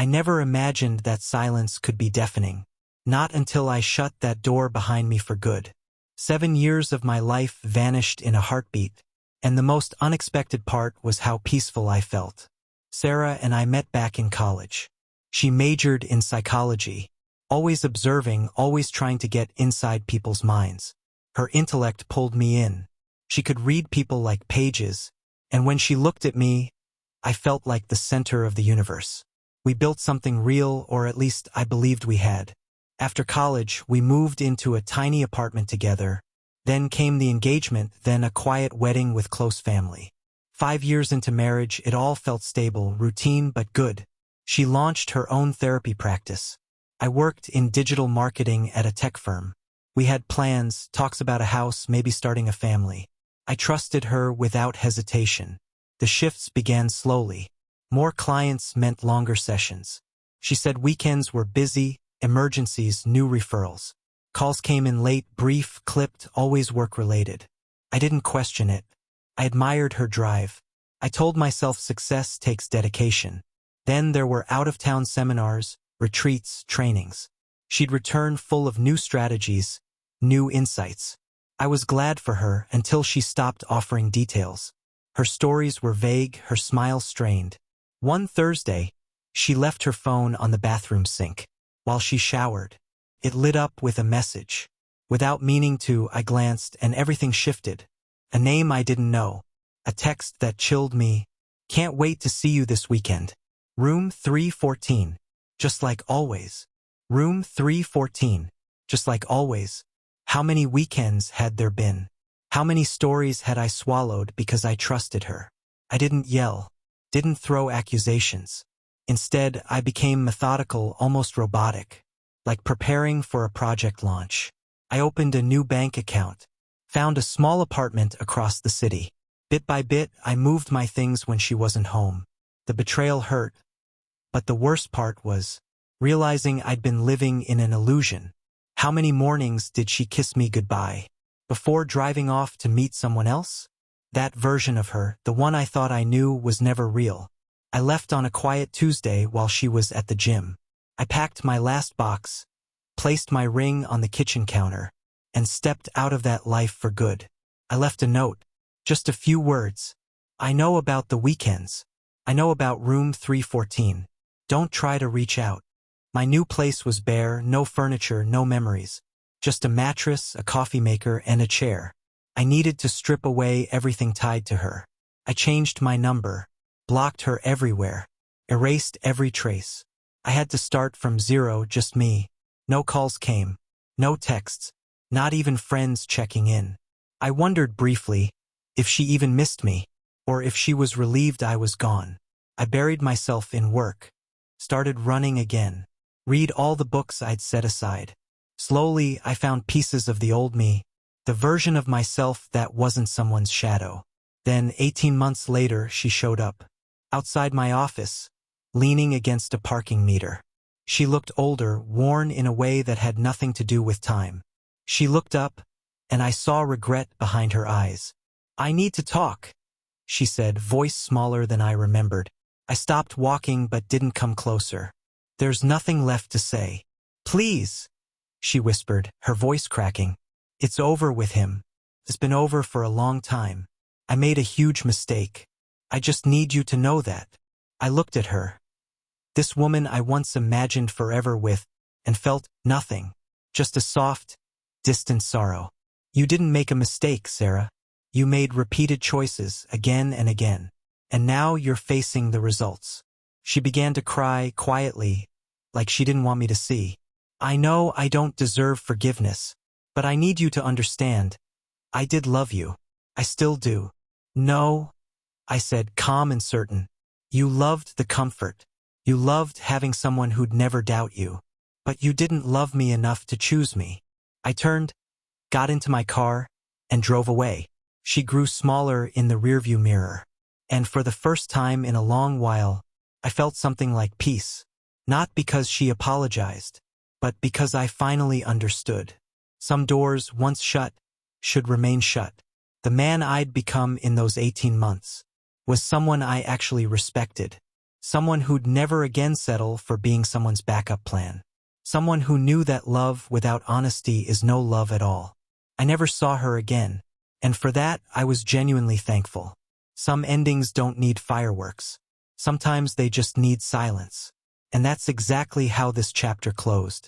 I never imagined that silence could be deafening. Not until I shut that door behind me for good. 7 years of my life vanished in a heartbeat, and the most unexpected part was how peaceful I felt. Sarah and I met back in college. She majored in psychology, always observing, always trying to get inside people's minds. Her intellect pulled me in. She could read people like pages, and when she looked at me, I felt like the center of the universe. We built something real, or at least I believed we had. After college, we moved into a tiny apartment together. Then came the engagement, then a quiet wedding with close family. 5 years into marriage, it all felt stable, routine but good. She launched her own therapy practice. I worked in digital marketing at a tech firm. We had plans, talks about a house, maybe starting a family. I trusted her without hesitation. The shifts began slowly. More clients meant longer sessions. She said weekends were busy, emergencies, new referrals. Calls came in late, brief, clipped, always work-related. I didn't question it. I admired her drive. I told myself success takes dedication. Then there were out-of-town seminars, retreats, trainings. She'd return full of new strategies, new insights. I was glad for her until she stopped offering details. Her stories were vague, her smile strained. One Thursday, she left her phone on the bathroom sink. While she showered, it lit up with a message. Without meaning to, I glanced and everything shifted. A name I didn't know. A text that chilled me. Can't wait to see you this weekend. Room 314. Just like always. Room 314. Just like always. How many weekends had there been? How many stories had I swallowed because I trusted her? I didn't yell. Didn't throw accusations. Instead, I became methodical, almost robotic. Like preparing for a project launch. I opened a new bank account. Found a small apartment across the city. Bit by bit, I moved my things when she wasn't home. The betrayal hurt. But the worst part was realizing I'd been living in an illusion. How many mornings did she kiss me goodbye? Before driving off to meet someone else? That version of her, the one I thought I knew, was never real. I left on a quiet Tuesday while she was at the gym. I packed my last box, placed my ring on the kitchen counter, and stepped out of that life for good. I left a note. Just a few words. I know about the weekends. I know about room 314. Don't try to reach out. My new place was bare, no furniture, no memories. Just a mattress, a coffee maker, and a chair. I needed to strip away everything tied to her. I changed my number, blocked her everywhere, erased every trace. I had to start from zero, just me. No calls came, no texts, not even friends checking in. I wondered briefly if she even missed me, or if she was relieved I was gone. I buried myself in work, started running again, read all the books I'd set aside. Slowly, I found pieces of the old me, the version of myself that wasn't someone's shadow. Then, 18 months later, she showed up. Outside my office, leaning against a parking meter. She looked older, worn in a way that had nothing to do with time. She looked up, and I saw regret behind her eyes. "I need to talk," she said, voice smaller than I remembered. I stopped walking but didn't come closer. "There's nothing left to say." "Please," she whispered, her voice cracking. "It's over with him. It's been over for a long time. I made a huge mistake. I just need you to know that." I looked at her. This woman I once imagined forever with, and felt nothing. Just a soft, distant sorrow. "You didn't make a mistake, Sarah. You made repeated choices, again and again. And now you're facing the results." She began to cry quietly, like she didn't want me to see. "I know I don't deserve forgiveness, but I need you to understand. I did love you. I still do." "No," I said, calm and certain. "You loved the comfort. You loved having someone who'd never doubt you. But you didn't love me enough to choose me." I turned, got into my car, and drove away. She grew smaller in the rearview mirror. And for the first time in a long while, I felt something like peace. Not because she apologized, but because I finally understood. Some doors, once shut, should remain shut. The man I'd become in those 18 months was someone I actually respected. Someone who'd never again settle for being someone's backup plan. Someone who knew that love without honesty is no love at all. I never saw her again, and for that I was genuinely thankful. Some endings don't need fireworks. Sometimes they just need silence. And that's exactly how this chapter closed.